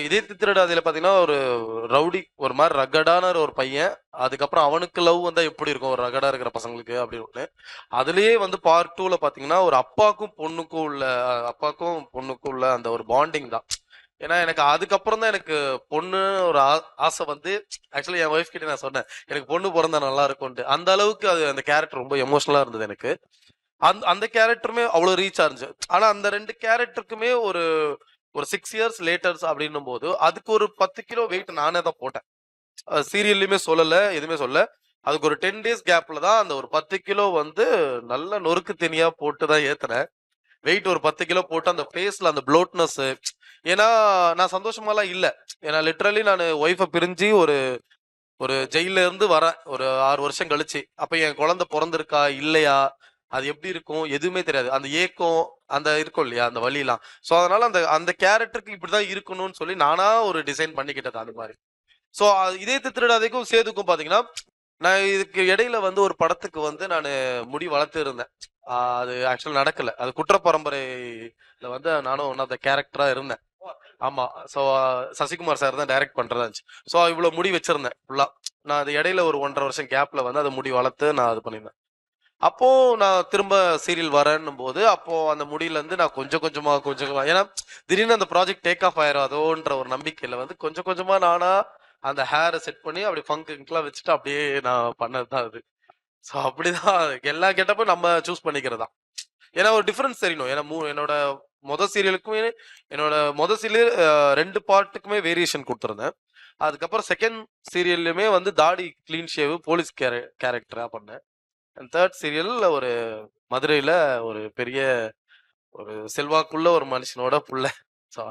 இதே திருடாதியில பாத்தீங்கன்னா ஒரு ரவுடி ஒரு மாதிரி ரகடான ஒரு பையன். அதுக்கப்புறம் அவனுக்கு லவ் வந்தா எப்படி இருக்கும் ஒரு ரகடா இருக்கிற பசங்களுக்கு அப்படின்னு ஒண்ணு. அதுலயே வந்து பார்ட் 2ல பாத்தீங்கன்னா ஒரு அப்பாக்கும் பொண்ணுக்கும் உள்ள அந்த ஒரு பாண்டிங் தான். ஏன்னா எனக்கு அதுக்கப்புறம் தான் எனக்கு பொண்ணு ஒரு ஆசை வந்து ஆக்சுவலி என் ஒய்ஃப் கிட்ட நான் சொன்னேன் எனக்கு பொண்ணு பிறந்தா நல்லா இருக்கும்ட்டு. அந்த அளவுக்கு அது அந்த கேரக்டர் ரொம்ப எமோஷனலா இருந்தது எனக்கு. அந்த அந்த கேரக்டருமே அவ்வளவு ரீச் ஆயிருந்துச்சு. ஆனா அந்த 2 கேரக்டருக்குமே ஒரு ஒரு 6 இயர்ஸ் லேட்டர்ஸ் அப்படின்னும் போது அதுக்கு ஒரு 10 கிலோ வெயிட் நானே தான் போட்டேன். சீரியல்லையுமே சொல்லல, எதுவுமே சொல்லல. அதுக்கு ஒரு 10 டேஸ் கேப்ல தான் அந்த ஒரு 10 கிலோ வந்து நல்ல நொறுக்கு தீனியா போட்டு தான் ஏத்துனேன். வெயிட் ஒரு 10 கிலோ போட்டு அந்த ஃபேஸ்ல அந்த ப்ளோட்னஸ். ஏன்னா நான் சந்தோஷமாலாம் இல்ல. ஏன்னா லிட்டரலி நான் ஒய்ஃப பிரிஞ்சு ஒரு ஒரு ஜெயில்ல இருந்து வரேன் ஒரு 6 வருஷம் கழிச்சு. அப்ப என் குழந்தை பிறந்திருக்கா இல்லையா, அது எப்படி இருக்கும் எதுவுமே தெரியாது. அந்த ஏக்கம் அந்த இருக்கும் இல்லையா அந்த வலிலாம். ஸோ அதனால அந்த அந்த கேரக்டருக்கு இப்படிதான் இருக்கணும்னு சொல்லி நானா ஒரு டிசைன் பண்ணிக்கிட்டது அது மாதிரி. ஸோ இதயத்தை திருடாதைக்கும் சேதுக்கும் பாத்தீங்கன்னா நான் இதுக்கு இடையில வந்து ஒரு படத்துக்கு வந்து நான் முடி வளர்த்து இருந்தேன். அது ஆக்சுவலா நடக்கல. அது குற்ற பரம்பரையில வந்து நானும் ஒன் ஆஃப் த கேரக்டரா இருந்தேன். ஆமா. ஸோ சசிகுமார் சார் தான் டைரக்ட் பண்றதா இருந்துச்சு. ஸோ இவ்வளவு முடி வச்சிருந்தேன் ஃபுல்லா. நான் அது இடையில ஒரு 1.5 வருஷம் கேப்ல வந்து அதை முடி வளர்த்து நான் அது பண்ணியிருந்தேன். அப்போ நான் திரும்ப சீரியல் வரேன்னும் போது அப்போ அந்த முடியில இருந்து நான் கொஞ்சம் கொஞ்சமா கொஞ்சம் கொஞ்சமா ஏன்னா திடீர்னு அந்த ப்ராஜெக்ட் டேக் ஆஃப் ஆயிராதோன்ற ஒரு நம்பிக்கையில வந்து கொஞ்சம் கொஞ்சமா நானா அந்த ஹேரை செட் பண்ணி அப்படி ஃபங்க்லாம் வச்சுட்டு அப்படியே நான் பண்ணதுதான் அது. ஸோ அப்படிதான் எல்லா கெட்டப்பும் நம்ம சூஸ் பண்ணிக்கிறதா. ஏன்னா ஒரு டிஃபரன்ஸ் தெரியணும். ஏன்னா என்னோட சீரியலுக்குமே என்னோட சீரியல் 2 பார்ட்டுக்குமே வேரியேஷன் கொடுத்துருந்தேன். அதுக்கப்புறம் செகண்ட் சீரியல்லுமே வந்து தாடி கிளீன் ஷேவ் போலீஸ் கேரக்டரா பண்ணேன். தேர்ட் சீரியல் ஒரு மதுரையில ஒரு பெரிய ஒரு செல்வாக்குள்ள ஒரு மனுஷனோட புள்ள. ஸோ